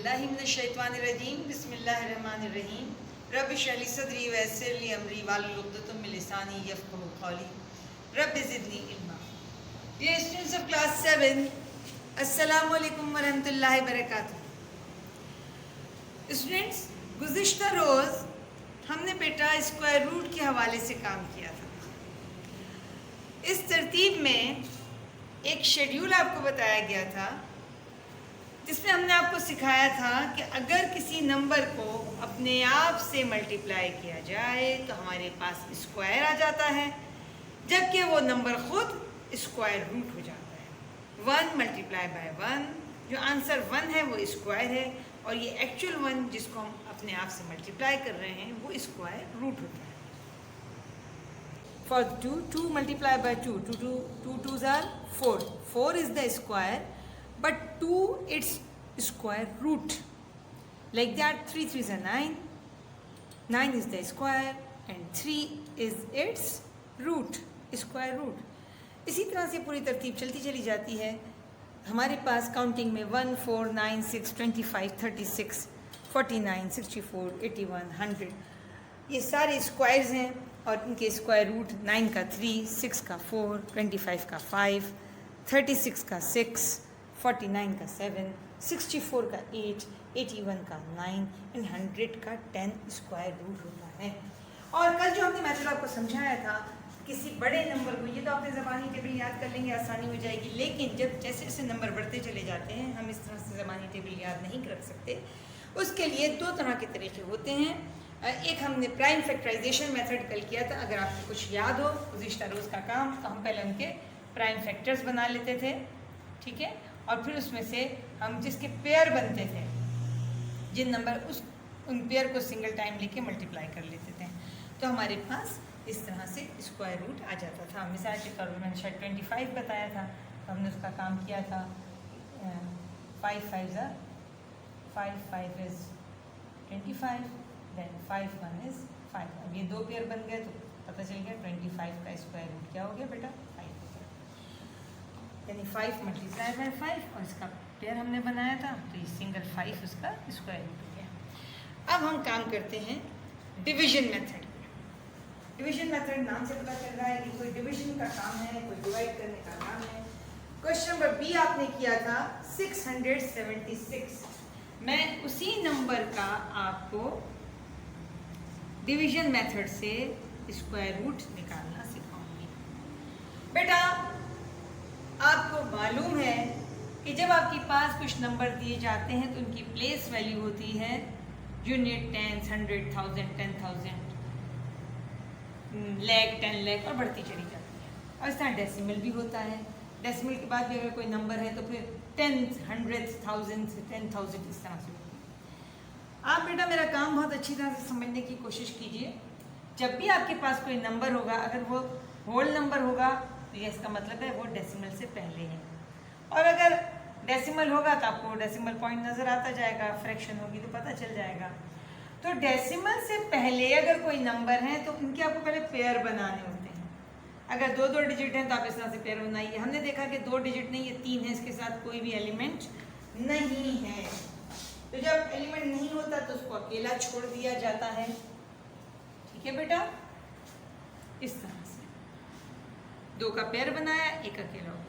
बिस्मिल्लाहिर्रहमानिर्रहीम बिस्मिल्लाहिर्रहमानिर्रहीम रब्बि इश्रह ली सदरी व यस्सिर ली अमरी वाहलुल उक़दतम मिन लिसानी यफ़क़हू क़ौली rabbi ज़िदनी इल्मा। Dear students of class 7, अस्सलामु अलैकुम व रहमतुल्लाहि व बरकातुहू। स्टूडेंट्स, गुज़िश्ता रोज़ हमने बेटा स्क्वायर रूट के हवाले से काम किया था। इस तरतीब में एक शेड्यूल आपको बताया गया था जिसमें हमने आपको सिखाया था कि अगर किसी नंबर को अपने आप से मल्टीप्लाई किया जाए तो हमारे पास स्क्वायर आ जाता है, जबकि वो नंबर खुद स्क्वायर रूट हो जाता है। 1 मल्टीप्लाई बाय 1, जो आंसर 1 है वो स्क्वायर है, और ये एक्चुअल 1 जिसको हम अपने आप से मल्टीप्लाई कर रहे हैं वो स्क्वायर रूट होता है। For 2 multiply by 2, 2 2s are 4. 4 is the square, but 2 its square root. Like that, 3 3s are 9. 9 is the square, and 3 is its root, square root. इसी तरह से पूरी तरतीब चलती चली जाती है। हमारे पास काउंटिंग में 1 4 9 6 25 36 49 64 81 100 ये सारे स्क्वायर्स हैं, और इनके स्क्वायर रूट 9 का 3, 6 का 4, 25 का 5, 36 का 6, 49 का 7, 64 का 8, 81 का 9 एंड 100 का 10 स्क्वायर रूट होता है। और कल जो हमने मेथड आपको समझाया था, किसी बड़े नंबर को, ये तो आपने ज़बानी टेबल याद कर लेंगे, आसानी हो जाएगी, लेकिन जब जैसे जैसे नंबर बढ़ते चले जाते हैं हम इस तरह से ज़बानी टेबल याद नहीं कर सकते। उसके लिए 2 तरह के तरीके होते हैं। एक हमने प्राइम फैक्टराइजेशन मेथड कल किया था, अगर आपको कुछ याद हो गुज़िश्ता रोज़ का काम, तो हम पहले उनके प्राइम फैक्टर्स बना लेते थे, ठीक है, और फिर उसमें से हम जिसके पेयर बनते थे, जिन नंबर उन पेयर को सिंगल टाइम लेके मल्टीप्लाई कर लेते थे, तो हमारे पास इस तरह से स्क्वायर रूट आ जाता था। मिसाल के तौर पर मैंने शायद 25 बताया था, तो हमने उसका काम किया था 5 5 is 25, then 5 1 is 5। अब ये 2 पेयर बन गए तो पता चल गया 25 का स्क्वायर रूट क्या हो गया बेटा, 5 हो गया, यानी 5 मल्टीप्लाई बाय 5, और इसका पेयर हमने बनाया था तो ये सिंगल 5 उसका स्क्वायर रूट हो गया। अब हम काम करते हैं डिवीजन मेथड। डिवीजन मेथड नाम से पता चल रहा है कि कोई डिवीजन का काम है, कोई डिवाइड करने का काम है। क्वेश्चन नंबर बी आपने किया था 676। मैं उसी नंबर का आपको डिवीजन मेथड से स्क्वायर रूट निकालना सिखाऊंगी। बेटा आपको मालूम है कि जब आपके पास कुछ नंबर दिए जाते हैं तो उनकी प्लेस वैल्यू होती है यूनिट, टेंस, 100, 1000, 10,000, लाख, 10 लाख और बढ़ती चली जाती है। और इस तरह डेसिमल भी होता है। डेसिमल के बाद भी अगर कोई नंबर है तो फिर 10, 100, 1000, 10,000 इस तरह से होती है। आप बेटा मेरा काम बहुत अच्छी तरह से समझने की कोशिश कीजिए। जब भी आपके पास कोई नंबर होगा, अगर वो होल नंबर होगा तो ये इसका मतलब है वो डेसिमल से पहले है, और अगर डेसिमल होगा तो आपको डेसिमल पॉइंट नज़र आता जाएगा, फ्रैक्शन होगी तो पता चल जाएगा। तो डेसिमल से पहले अगर कोई नंबर है तो उनके आपको पहले पेयर बनाने होते हैं। अगर 2 डिजिट हैं तो आप इस तरह से पेयर बनाइए। हमने देखा कि 2 डिजिट नहीं, ये 3 है, इसके साथ कोई भी एलिमेंट नहीं है, तो जब एलिमेंट नहीं होता तो उसको अकेला छोड़ दिया जाता है, ठीक है बेटा। इस तरह से 2 का पेयर बनाया, 1 अकेला होगा।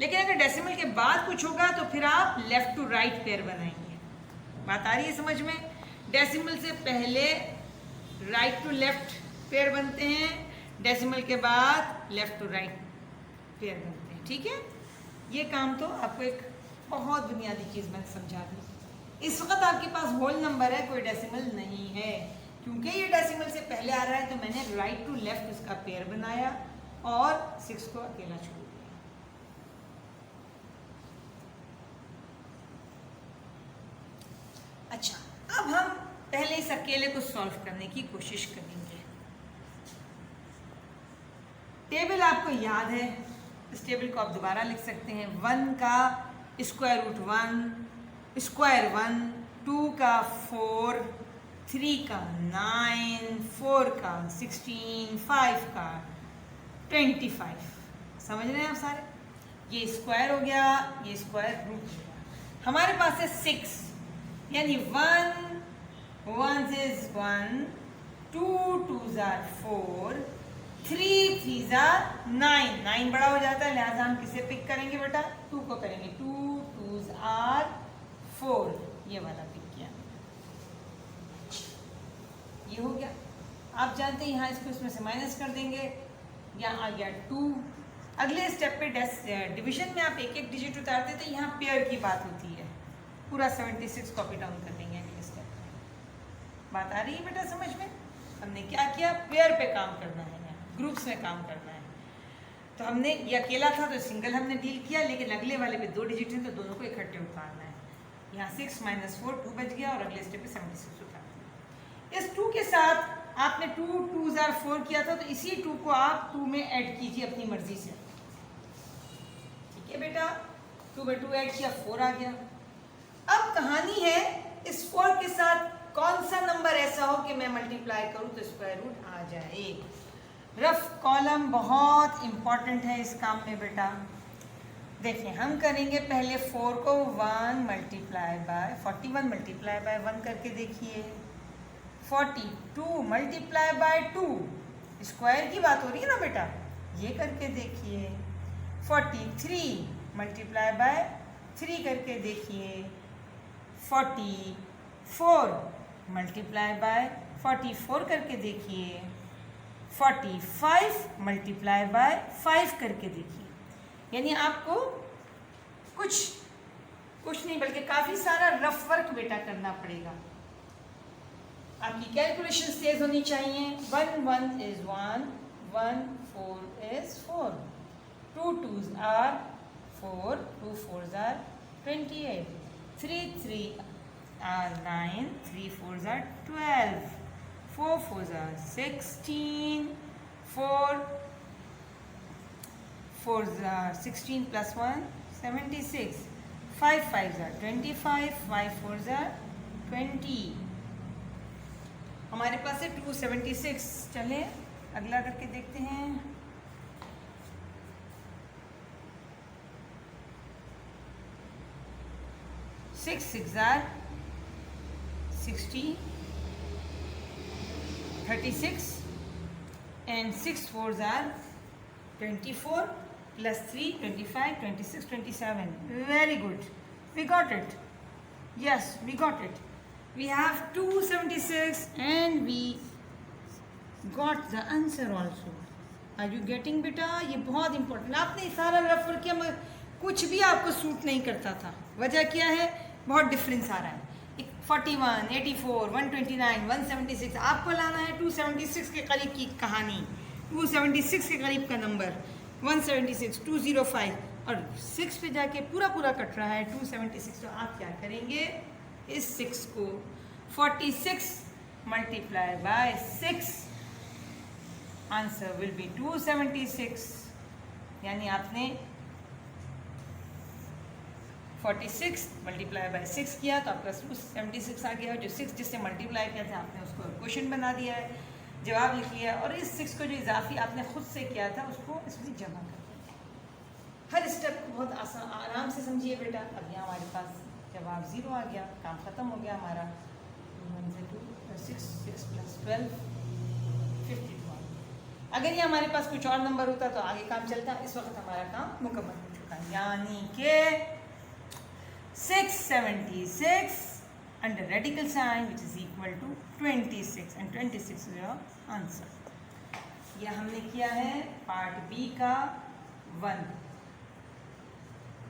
लेकिन अगर डेसिमल के बाद कुछ होगा तो फिर आप लेफ्ट टू राइट पेयर बनाएंगे। बात आ रही है समझ में? डेसिमल से पहले राइट टू लेफ्ट पेयर बनते हैं, डेसिमल के बाद लेफ्ट टू राइट पेयर बनते हैं, ठीक है। ये काम तो आपको एक बहुत बुनियादी चीज़ मैंने समझा दी। इस वक्त आपके पास होल नंबर है, कोई डेसिमल नहीं है। क्योंकि ये डेसिमल से पहले आ रहा है तो मैंने राइट टू लेफ्ट उसका पेयर बनाया और 6 को अकेला छोड़ दिया। अच्छा, अब हम पहले इस अकेले को सॉल्व करने की कोशिश करेंगे। टेबल आपको याद है, इस टेबल को आप दोबारा लिख सकते हैं। 1 का स्क्वायर रूट 1, स्क्वायर 1, 2 का 4, 3 का 9, 4 का 16, 5 का 25। समझ रहे हैं आप सारे? ये स्क्वायर हो गया, ये स्क्वायर रूट हो गया। हमारे पास है 6, यानी 1 1 is 1, 2 2s are 4, 3 3s are 9, 9 बड़ा हो जाता है, लिहाजा हम किसे पिक करेंगे बेटा? 2 को करेंगे। 2 2s are 4, ये वाला पिक किया, ये हो गया। आप जानते हैं यहाँ इसको इसमें से माइनस कर देंगे, यहाँ आ गया 2। अगले स्टेप पे डिवीजन में आप एक एक डिजिट उतारते थे, यहाँ पेयर की बात होती है, पूरा 76 कॉपी डाउन कर देंगे अगले स्टेप में। बात आ रही है बेटा समझ में? हमने क्या किया? पेयर पे काम करना है, यहाँ ग्रुप्स में काम करना है। तो हमने ये अकेला था तो सिंगल हमने डील किया, लेकिन अगले वाले पे 2 डिजिट हैं तो दोनों को इकट्ठे उतारना है। यहाँ 6 - 4 2 बच गया, और अगले स्टेप पे 76 उतारना है। इस 2 के साथ आपने 2 2s are 4 किया था, तो इसी 2 को आप 2 में ऐड कीजिए अपनी मर्जी से, ठीक है बेटा? 2 में 2 ऐड किया, 4 आ गया। अब कहानी है इस 4 के साथ कौन सा नंबर ऐसा हो कि मैं मल्टीप्लाई करूं तो स्क्वायर रूट आ जाए। रफ कॉलम बहुत इंपॉर्टेंट है इस काम में बेटा। देखिए हम करेंगे पहले 4 को 1 मल्टीप्लाई बाय 41 मल्टीप्लाई बाय 1 करके देखिए। 42 मल्टीप्लाई बाय 2, स्क्वायर की बात हो रही है ना बेटा, ये करके देखिए। 43 मल्टीप्लाई बाय 3 करके देखिए। 44 मल्टीप्लाई बाय 44 करके देखिए। 45 मल्टीप्लाई बाय 5 करके देखिए। यानी आपको कुछ नहीं बल्कि काफ़ी सारा रफ वर्क बेटा करना पड़ेगा। आपकी कैलकुलेशन तेज होनी चाहिए। 1 1 is 1, 1 4 is 4, 2 2s are 4, 2 4s are 28, 3 3 are 9, 3 4s are 12, 4 4s are 16, 4 4s are 16 plus 1 76, 5 5s are 25, 5 4s are 20। हमारे पास है 276। चले अगला करके देखते हैं। 6 6 are 60, 36 and 6 4s are 24 plus 3 25, 26 27। Very good, we got it. Yes, we got it. We have 276 and we got the answer also. Are you getting बेटा? ये बहुत इंपॉर्टेंट। आपने सारा रफ वर्क किया मगर कुछ भी आपको सूट नहीं करता था। वजह क्या है? बहुत डिफरेंस आ रहा है। 41 84 129 176 आपको लाना है 276 के करीब की कहानी, 276 के करीब का नंबर 176 205 और 6 पे जाके पूरा कट रहा है 276। तो आप क्या करेंगे? इस 6 को 46 multiply by 6, answer will be 276। यानी आपने 46 मल्टीप्लाई बाय 6 किया तो आपका 276 आ गया। जो 6 जिससे मल्टीप्लाई किया था आपने उसको क्वेश्चन बना दिया है, जवाब लिख लिया, और इस 6 को जो इजाफी आपने खुद से किया था उसको इसमें जमा कर दिया। हर स्टेप को बहुत आराम से समझिए बेटा। अब यहाँ हमारे पास जवाब 0 आ गया, काम ख़त्म हो गया हमारा। 6 6 plus 12 52। अगर ये हमारे पास कुछ और नंबर होता तो आगे काम चलता। इस वक्त हमारा काम मुकम्मल हो चुका है, यानी कि 676 under radical sign which is equal to 26 and 26 is your answer। यह हमने किया है पार्ट बी का 1।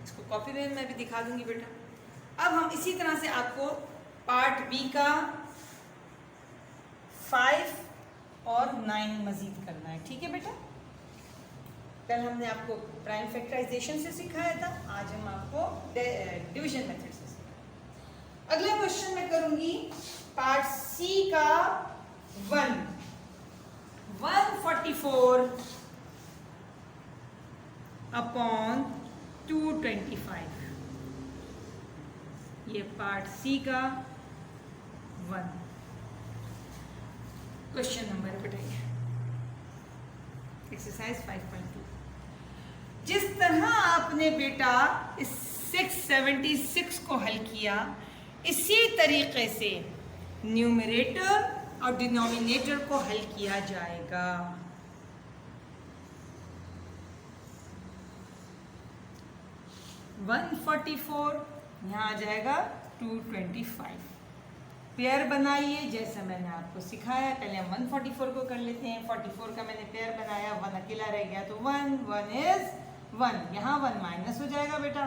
इसको कॉपी में मैं भी दिखा दूंगी बेटा। अब हम इसी तरह से आपको पार्ट बी का 5 और 9 मजीद करना है, ठीक है बेटा? कल हमने आपको प्राइम फैक्टराइजेशन से सिखाया था, आज हम आपको डिवीजन मेथड से सिखाएंगे। अगला क्वेश्चन मैं करूंगी पार्ट सी का 1। 144 अपॉन 225, ये पार्ट सी का 1 क्वेश्चन नंबर बताइए। एक्सरसाइज 5.2। जिस तरह आपने बेटा इस 676 को हल किया, इसी तरीके से न्यूमरेटर और डिनोमिनेटर को हल किया जाएगा। वन 44 यहाँ आ जाएगा 225। पेयर बनाइए जैसा मैंने आपको सिखाया। पहले हम 144 को कर लेते हैं। 44 का मैंने पेयर बनाया, 1 अकेला रह गया तो 1 1 इज 1। यहाँ 1 माइनस हो जाएगा बेटा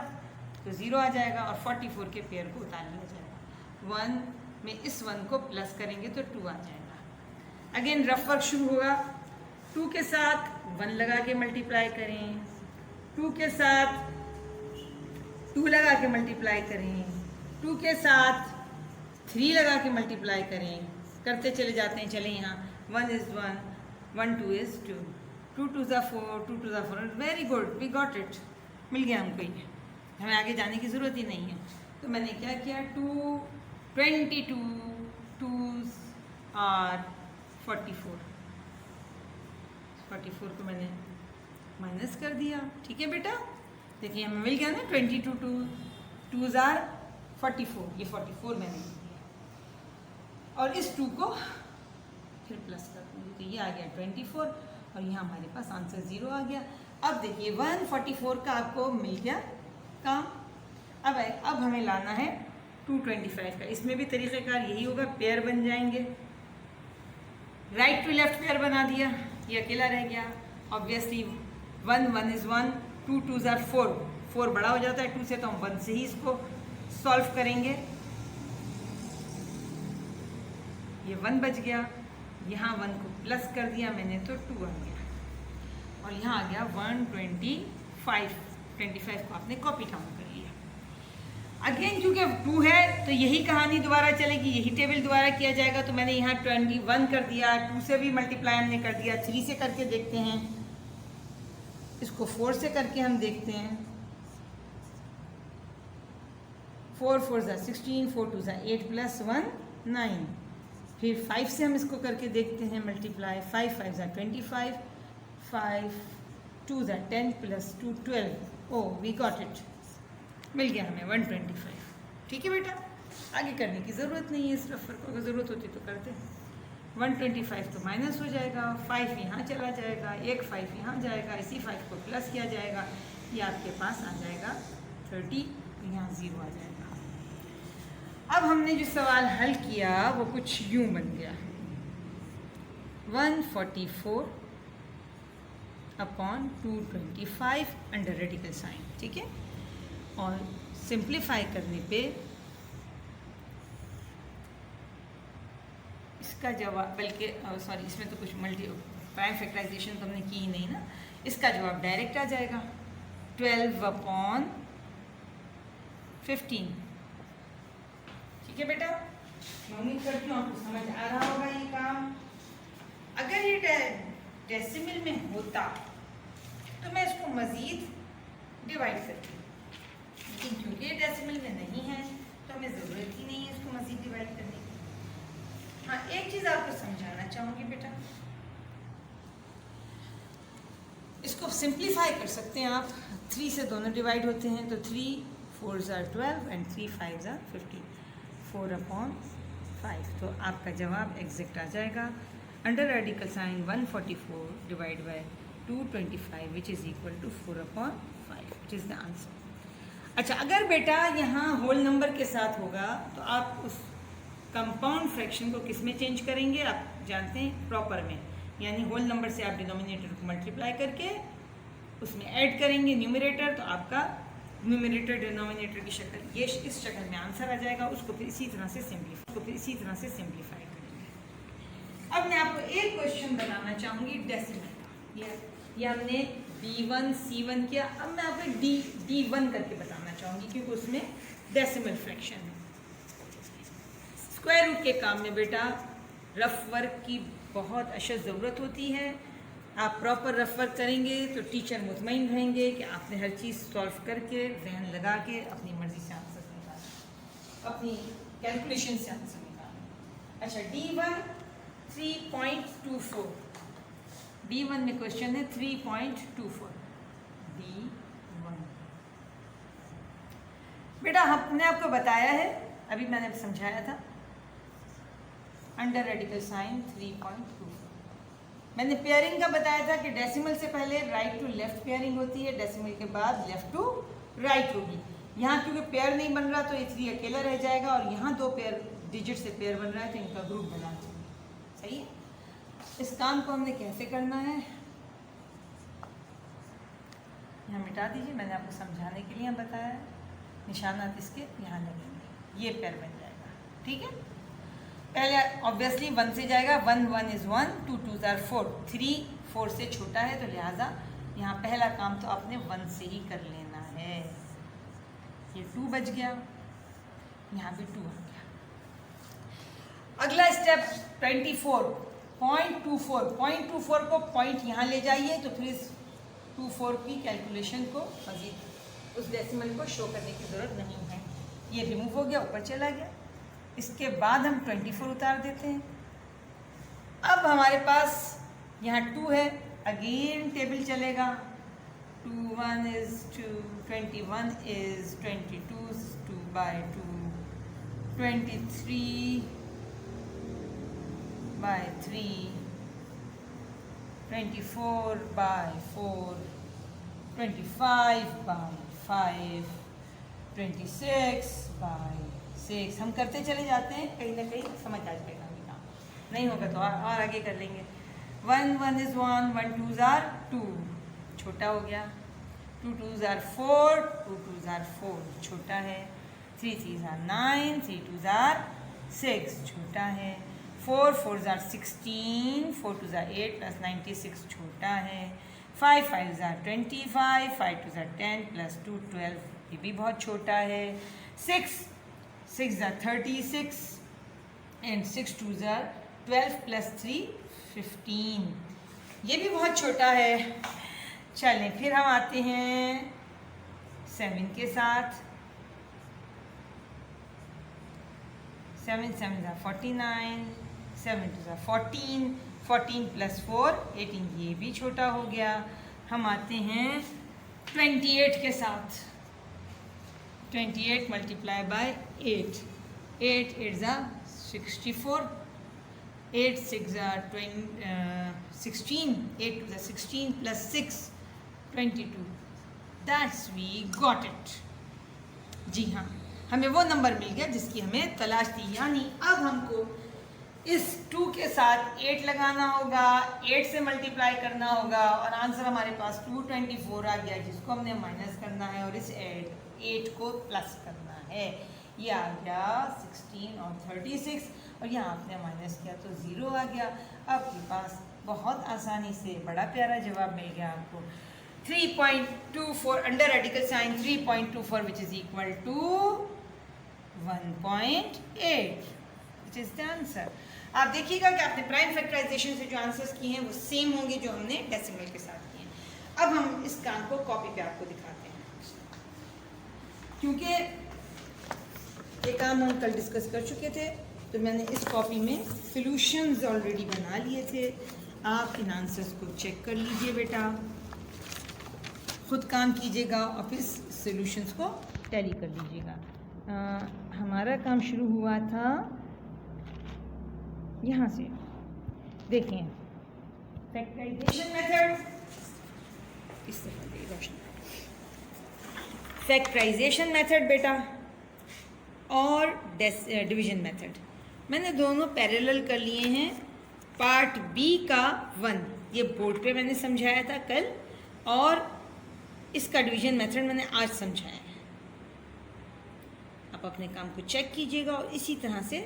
तो 0 आ जाएगा और 44 के पेयर को उतार लिया जाएगा। 1 में इस 1 को प्लस करेंगे तो 2 आ जाएगा। अगेन रफ वर्क शुरू होगा। 2 के साथ 1 लगा के मल्टीप्लाई करें, 2 के साथ 2 लगा के मल्टीप्लाई करें, 2 के साथ 3 लगा के मल्टीप्लाई करें, करते चले जाते हैं। चले यहाँ 1 इज 1, 1 2 इज 2, 2 2 ज़ा 4, 2 2 ज़ा 4। Very good, we got it, मिल गया हमको ये, हमें आगे जाने की ज़रूरत ही नहीं है। तो मैंने क्या किया, 22 2s आर 44, 44 को मैंने माइनस कर दिया। ठीक है बेटा, देखिए हमें मिल गया ना 22 2s आर 44, ये 44 मैंने लिख दिया और इस 2 को फिर प्लस कर दूँगी तो ये आ गया 24 और यहाँ हमारे पास आंसर 0 आ गया। अब देखिए 144 का आपको मिल गया काम। अब हमें लाना है 225 का। इसमें भी तरीक़ेकार यही होगा, पेयर बन जाएंगे। राइट टू लेफ्ट पेयर बना दिया, ये अकेला रह गया। ऑब्वियसली 1 1 इज़ 1, 2 2s आर 4, 4 बड़ा हो जाता है 2 से तो हम 1 से ही इसको सॉल्व करेंगे। ये 1 बच गया, यहाँ 1 को प्लस कर दिया मैंने तो 2 आ गया और यहाँ आ गया 125। 25 को आपने कॉपी डाउन कर लिया। अगेन क्योंकि अब 2 है तो यही कहानी दोबारा चलेगी, यही टेबल दोबारा किया जाएगा। तो मैंने यहाँ 21 कर दिया, 2 से भी मल्टीप्लाई हमने कर दिया, 3 से करके देखते हैं, इसको 4 से करके हम देखते हैं। 4 4 ज़ा 16, 4 2 ज़ा 8 प्लस 1 9। फिर 5 से हम इसको करके देखते हैं मल्टीप्लाई, 5 5 ज़ा 25, 5 2 ज़ा 10 plus 2 12। Oh we got it, मिल गया हमें 125। ठीक है बेटा, आगे करने की ज़रूरत नहीं है, इस रफर को अगर ज़रूरत होती तो करते। 125 तो माइनस हो जाएगा, 5 यहाँ चला जाएगा, एक 5 यहाँ जाएगा, इसी 5 को प्लस किया जाएगा, ये आपके पास आ जाएगा 30, यहाँ 0 आ जाएगा। अब हमने जो सवाल हल किया वो कुछ यूँ बन गया, 144 अपॉन 225 अंडर रेडिकल साइन। ठीक है, और सिंप्लीफाई करने पे इसका जवाब, बल्कि सॉरी इसमें तो कुछ प्राइम फैक्टराइजेशन तो हमने की ही नहीं ना, इसका जवाब डायरेक्ट आ जाएगा 12 अपॉन 15। ठीक है बेटा, उम्मीद करती हूँ आपको समझ आ रहा होगा ये काम। अगर ये डेसिमल में होता तो मैं इसको मज़ीद डिवाइड करती, लेकिन क्योंकि ये डेसिमल में नहीं है तो हमें ज़रूरत ही नहीं है इसको मज़ीद डिवाइड करने की। हाँ, एक चीज़ आपको समझाना चाहूँगी बेटा, इसको सिंप्लीफाई कर सकते हैं आप। 3 से दोनों डिवाइड होते हैं तो 3 4 ज़ा 12 एंड 3 5 ज़ा 15, 4 अपॉन 5। तो आपका जवाब एग्जैक्ट आ जाएगा under radical sign 144 divide by 225 which is equal to 4 upon 5, which is the answer. अच्छा, अगर बेटा यहाँ होल नंबर के साथ होगा तो आप उस कंपाउंड फ्रैक्शन को किस में चेंज करेंगे, आप जानते हैं, प्रॉपर में। यानी होल नंबर से आप डिनोमिनेटर को मल्टीप्लाई करके उसमें ऐड करेंगे न्यूमरेटर, तो आपका न्यूमरेटर डिनोमिनेटर की शक्ल ये इस शक्ल में आंसर आ जाएगा। उसको फिर इसी तरह से सिंप्लीफाई करेंगे। अब मैं आपको एक क्वेश्चन बताना चाहूँगी डेसिमल का। ये हमने B1 C1 किया, अब मैं आपको D1 करके बताना चाहूँगी क्योंकि उसमें डेसिमल फ्रैक्शन है। स्क्वायर रूट के काम में बेटा रफ वर्क की बहुत अशद ज़रूरत होती है। आप प्रॉपर रफ वर्क करेंगे तो टीचर मुतमईन रहेंगे कि आपने हर चीज़ सॉल्व करके जहन लगा के अपनी मर्ज़ी से आंसर निकाला, अपनी कैलकुलेशन से आंसर निकाला। अच्छा, D1 3.24, D1 में क्वेश्चन है 3.24 D1। बेटा हमने आपको बताया है अभी मैंने समझाया था, अंडर रेडिकल साइन 3.24। मैंने पेयरिंग का बताया था कि डेसिमल से पहले राइट टू लेफ्ट पेयरिंग होती है, डेसिमल के बाद लेफ्ट टू राइट होगी। यहाँ क्योंकि पेयर नहीं बन रहा तो ये 3 अकेला रह जाएगा, और यहाँ 2 पेयर डिजिट से पेयर बन रहा है तो इनका ग्रुप बना चाहिए। सही है। इस काम को हमने कैसे करना है, यहाँ मिटा दीजिए, मैंने आपको समझाने के लिए बताया है। निशानात इसके यहाँ लगेंगे, ये पेयर बन जाएगा। ठीक है। पहले ऑब्वियसली 1 से जाएगा, 1 1 इज़ 1, 2 2 आर 4, 3 4 से छोटा है, तो लिहाजा यहाँ पहला काम तो आपने 1 से ही कर लेना है। ये 2 बच गया, यहाँ भी 2 आ गया। अगला स्टेप 0.24 को पॉइंट यहाँ ले जाइए, तो फिर इस 24 की कैलकुलेशन को मजीद उस डेसिमल को शो करने की ज़रूरत नहीं है। ये रिमूव हो गया, ऊपर चला गया। इसके बाद हम 24 उतार देते हैं। अब हमारे पास यहाँ 2 है, अगेन टेबल चलेगा। 2 1 is 2, 21 is 22, 2 by 2, 23 by 3, 24 by 4, 25 by 5, 26 by 6। हम करते चले जाते हैं, कहीं ना कहीं समझ आ जाएगा। अभी काम नहीं होगा तो और आगे कर लेंगे। 1 1 इज़ 1, 1 2 आर 2, छोटा हो गया। 2 2 आर 4, 2 2 आर 4, छोटा है। 3 3 आर 9, 3 2 आर 6, छोटा है। 4 4 आर 16, 4 2 आर 8 प्लस 96, छोटा है। 5 5 आर 25, 5 2 आर 10 प्लस 2 12, ये भी बहुत छोटा है। 6 6 आर 36 एंड 6 2 आर 12 प्लस 3 15, ये भी बहुत छोटा है। चलें फिर हम आते हैं 7 के साथ। 7 7 आर 49, 7 2 आर 14, 14 प्लस 4 18, ये भी छोटा हो गया। हम आते हैं 28 के साथ। 28 multiply by 8, 8 8 are 64, 8 6 are 16, 8 2 are 16 plus 6 22, that's we got it. जी हाँ, हमें वो नंबर मिल गया जिसकी हमें तलाश थी। यानी अब हमको इस 2 के साथ 8 लगाना होगा, 8 से मल्टीप्लाई करना होगा, और आंसर हमारे पास 224 आ गया, जिसको हमने माइनस करना है और इस 8 को प्लस करना है। ये आ गया 16 और 36, और यहाँ आपने माइनस किया तो 0 आ गया। आपके पास बहुत आसानी से बड़ा प्यारा जवाब मिल गया आपको। 3.24 under radical sign 3.24 which is equal to 1.8, which is the answer. आप देखिएगा कि आपने प्राइम फैक्टराइजेशन से जो आंसर्स किए हैं वो सेम होंगे जो हमने डेसिमल के साथ किए हैं। अब हम इस काम को कॉपी पे आपको दिखाते हैं, क्योंकि ये काम हम कल डिस्कस कर चुके थे, तो मैंने इस कॉपी में सॉल्यूशंस ऑलरेडी बना लिए थे। आप इन आंसर्स को चेक कर लीजिए बेटा, खुद काम कीजिएगा और फिर सॉल्यूशंस को टैली कर लीजिएगा। हमारा काम शुरू हुआ था यहाँ से, देखें फैक्टराइजेशन मेथड, इस तरह रोशनी, फैक्टराइजेशन मेथड बेटा और डिवीजन मेथड मैंने दोनों पैरेलल कर लिए हैं। पार्ट बी का 1 ये बोर्ड पे मैंने समझाया था कल, और इसका डिवीजन मेथड मैंने आज समझाया है। आप अपने काम को चेक कीजिएगा और इसी तरह से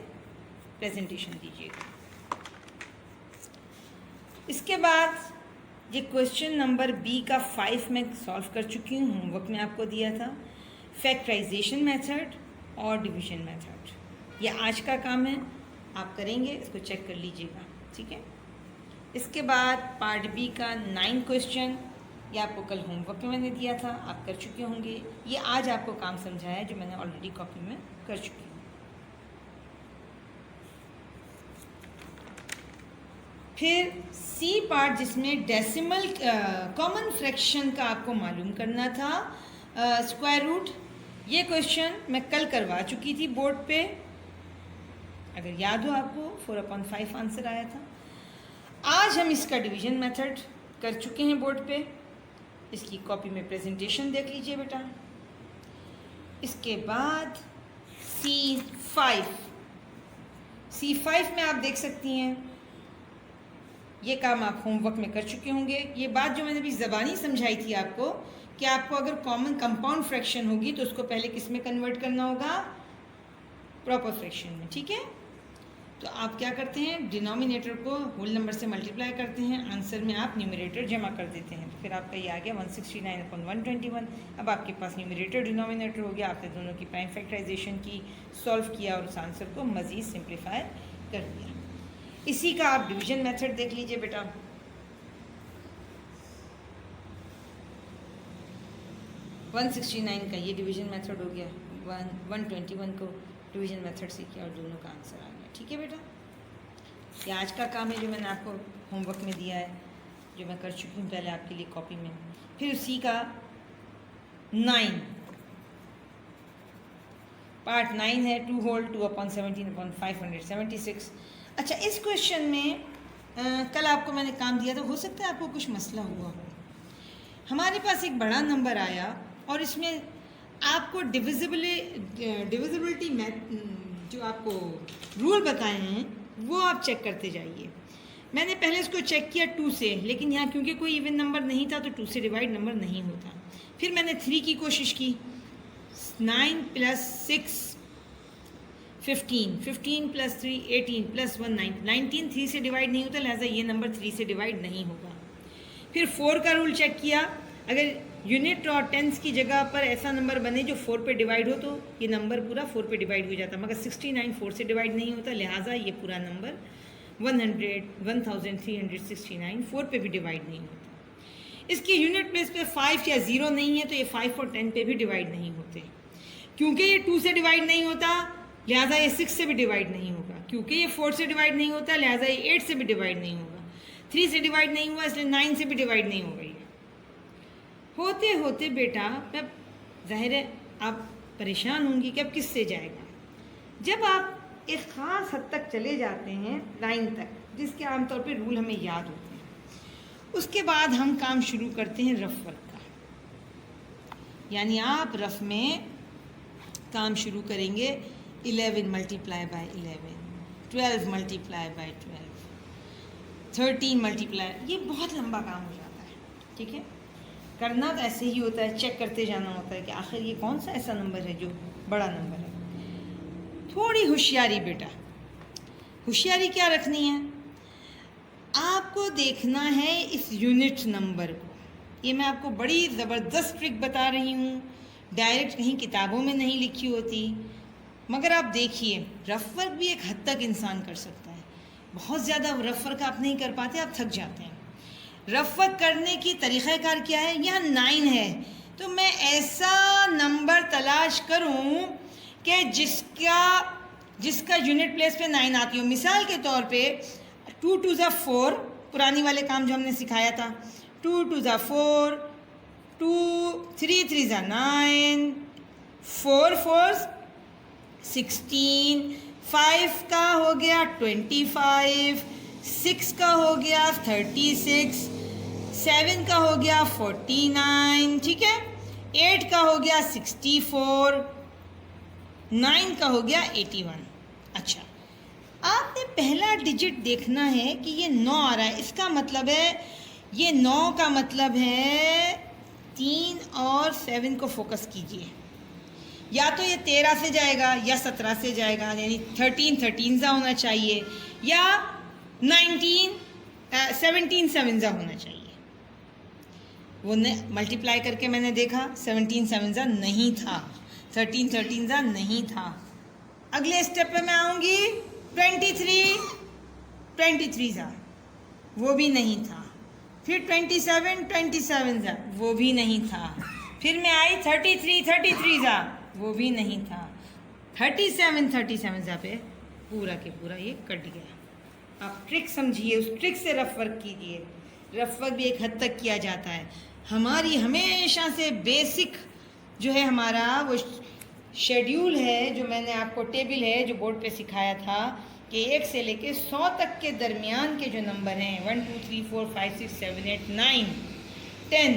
प्रेजेंटेशन दीजिएगा। इसके बाद ये क्वेश्चन नंबर बी का 5 मैं सॉल्व कर चुकी हूँ, होमवर्क में आपको दिया था। फैक्टराइजेशन मेथड और डिवीजन मेथड, ये आज का काम है, आप करेंगे, इसको चेक कर लीजिएगा, ठीक है। इसके बाद पार्ट बी का 9 क्वेश्चन, ये आपको कल होमवर्क में मैंने दिया था, आप कर चुके होंगे। ये आज आपको काम समझाया है जो मैंने ऑलरेडी कॉपी में कर चुकी हूँ। फिर सी पार्ट जिसमें डेसिमल कॉमन फ्रैक्शन का आपको मालूम करना था, स्क्वायर रूट, ये क्वेश्चन मैं कल करवा चुकी थी बोर्ड पे, अगर याद हो आपको 4/5 आंसर आया था। आज हम इसका डिवीजन मेथड कर चुके हैं बोर्ड पे। इसकी कॉपी में प्रेजेंटेशन देख लीजिए बेटा। इसके बाद C5 में आप देख सकती हैं, ये काम आप होमवर्क में कर चुके होंगे। ये बात जो मैंने अभी ज़बानी समझाई थी आपको कि आपको अगर कॉमन कंपाउंड फ्रैक्शन होगी तो उसको पहले किस में कन्वर्ट करना होगा, प्रॉपर फ्रैक्शन में, ठीक है। तो आप क्या करते हैं, डिनोमिनेटर को होल नंबर से मल्टीप्लाई करते हैं, आंसर में आप न्यूमरेटर जमा कर देते हैं। तो फिर आपका ये आ गया 169/121। अब आपके पास न्यूमरेटर डिनोमिनेटर हो गया, आपने दोनों की प्राइम फैक्टराइजेशन की, सॉल्व किया और उस आंसर को मज़ीद सिंप्लीफाई कर दिया। इसी का आप डिवीजन मेथड देख लीजिए बेटा। वन 169 का ये डिवीजन मेथड हो गया, 121 को डिवीजन मेथड से किया और दोनों का आंसर आ गया, ठीक है बेटा। ये आज का काम है जो मैंने आपको होमवर्क में दिया है, जो मैं कर चुकी हूँ पहले आपके लिए कॉपी में। फिर उसी का 9 पार्ट 9 है, 2 होल 2/17/576। अच्छा, इस क्वेश्चन में कल आपको मैंने काम दिया था, हो सकता है आपको कुछ मसला हुआ हो। हमारे पास एक बड़ा नंबर आया और इसमें आपको डिविजिबिलिटी जो आपको रूल बताए हैं वो आप चेक करते जाइए। मैंने पहले इसको चेक किया 2 से, लेकिन यहाँ क्योंकि कोई इवन नंबर नहीं था तो 2 से डिवाइड नंबर नहीं होता। फिर मैंने 3 की कोशिश की, 9 + 6 15, 15 + 3 18 + 1 19 3 से डिवाइड नहीं होता, लिहाजा ये नंबर 3 से डिवाइड नहीं होगा। फिर 4 का रूल चेक किया, अगर यूनिट और टेंस की जगह पर ऐसा नंबर बने जो 4 पे डिवाइड हो तो ये नंबर पूरा 4 पे डिवाइड हो जाता, मगर 69 4 से डिवाइड नहीं होता, लिहाजा ये पूरा नंबर 1369 4 पे भी डिवाइड नहीं होता। इसकी यूनिट प्लेस पे 5 या 0 नहीं है तो ये 5 और 10 पे भी डिवाइड नहीं होते। क्योंकि ये 2 से डिवाइड नहीं होता, लिहाजा ये 6 से भी डिवाइड नहीं होगा। क्योंकि ये 4 से डिवाइड नहीं होता, लिहाजा ये 8 से भी डिवाइड नहीं होगा। 3 से डिवाइड नहीं हुआ, इसलिए 9 से भी डिवाइड नहीं होगा। ये होते होते बेटा, अब जाहिर है आप परेशान होंगी कि अब किससे जाएगा। जब आप एक ख़ास हद तक चले जाते हैं, 9 तक, जिसके आमतौर पे रूल हमें याद होते हैं, उसके बाद हम काम शुरू करते हैं रफ वर्क का। यानी आप रफ में काम शुरू करेंगे 11 × 11, 12 × 12, 13 × ये बहुत लंबा काम हो जाता है, ठीक है। करना तो ऐसे ही होता है, चेक करते जाना होता है कि आखिर ये कौन सा ऐसा नंबर है जो बड़ा नंबर है। थोड़ी होशियारी बेटा, होशियारी क्या रखनी है, आपको देखना है इस यूनिट नंबर को। ये मैं आपको बड़ी ज़बरदस्त ट्रिक बता रही हूँ, डायरेक्ट कहीं किताबों में नहीं लिखी होती, मगर आप देखिए रफ वर्क भी एक हद तक इंसान कर सकता है। बहुत ज़्यादा रफ वर्क आप नहीं कर पाते, आप थक जाते हैं। रफ वर्क करने की तरीक़ाकार क्या है, यहाँ 9 है तो मैं ऐसा नंबर तलाश करूँ कि जिसका यूनिट प्लेस पे 9 आती हो। मिसाल के तौर पे 2 × 2 = 4, पुरानी वाले काम जो हमने सिखाया था, 2 × 2 = 4, 3 × 3 = 9, 4 × 4 = 16, 5 का हो गया 25, 6 का हो गया 36, 7 का हो गया 49, ठीक है, 8 का हो गया 64, 9 का हो गया 81। अच्छा, आपने पहला डिजिट देखना है कि ये 9 आ रहा है, इसका मतलब है ये 9 का मतलब है 3 और 7 को फोकस कीजिए। या तो ये 13 से जाएगा या 17 से जाएगा, यानी 13 सा होना चाहिए, या 17 7 होना चाहिए। वो मल्टीप्लाई करके मैंने देखा 17 7 नहीं था, 13 नहीं था। अगले स्टेप पे मैं आऊँगी 23 वो भी नहीं था। फिर 27 वो भी नहीं था। फिर मैं आई 33 वो भी नहीं था। 37 पे पूरा के पूरा ये कट गया। आप ट्रिक समझिए, उस ट्रिक से रफ वर्क कीजिए। रफ वर्क भी एक हद तक किया जाता है। हमारी हमेशा से बेसिक जो है हमारा वो शेड्यूल है जो मैंने आपको, टेबल है जो बोर्ड पे सिखाया था कि 1 से लेके 100 तक के दरमियान के जो नंबर हैं 1 2 3 4 5 6 7 8 9 10,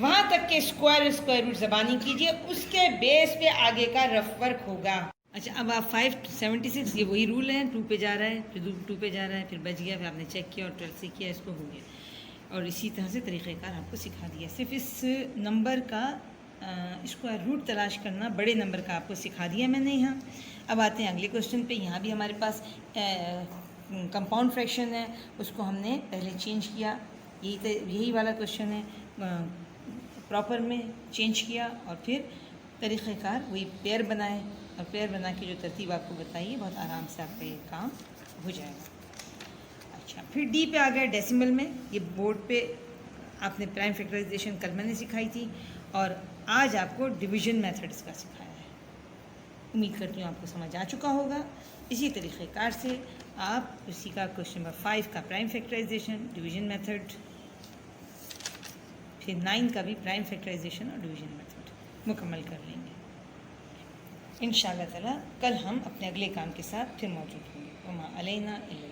वहाँ तक के स्क्वायर रूट ज़बानी कीजिए, उसके बेस पे आगे का रफ वर्क होगा। अच्छा, अब आप 576, ये वही रूल है, 2 पे जा रहा है, फिर 2 पे जा रहा है, फिर बच गया, फिर आपने चेक किया और 12 से किया, इसको हो गया। और इसी तरह से तरीक़ेकार आपको सिखा दिया। सिर्फ इस नंबर का स्क्वायर रूट तलाश करना, बड़े नंबर का आपको सिखा दिया मैंने यहाँ। अब आते हैं अगले क्वेश्चन पे। यहाँ भी हमारे पास कंपाउंड फ्रैक्शन है, उसको हमने पहले चेंज किया, यही वाला क्वेश्चन है, प्रॉपर में चेंज किया और फिर तरीक़ेकार वही पेयर बनाए, और पेयर बना के जो तरतीब आपको बताइए, बहुत आराम से आपका ये काम हो जाएगा। अच्छा, फिर डी पे आ गया डेसिमल में। ये बोर्ड पे आपने प्राइम फैक्टराइजेशन कल मैंने सिखाई थी, और आज आपको डिवीजन मेथड्स का सिखाया है। उम्मीद करती हूँ आपको समझ आ चुका होगा। इसी तरीक़ेकार से आप उसी का क्वेश्चन नंबर 5 का प्राइम फैक्टराइजेशन, डिवीजन मेथड, फिर 9 का भी प्राइम फैक्टराइजेशन और डिवीजन मेथड मुकम्मल कर लेंगे इंशाअल्लाह ताला। कल हम अपने अगले काम के साथ फिर मौजूद होंगे। वमा अलैना इल्ला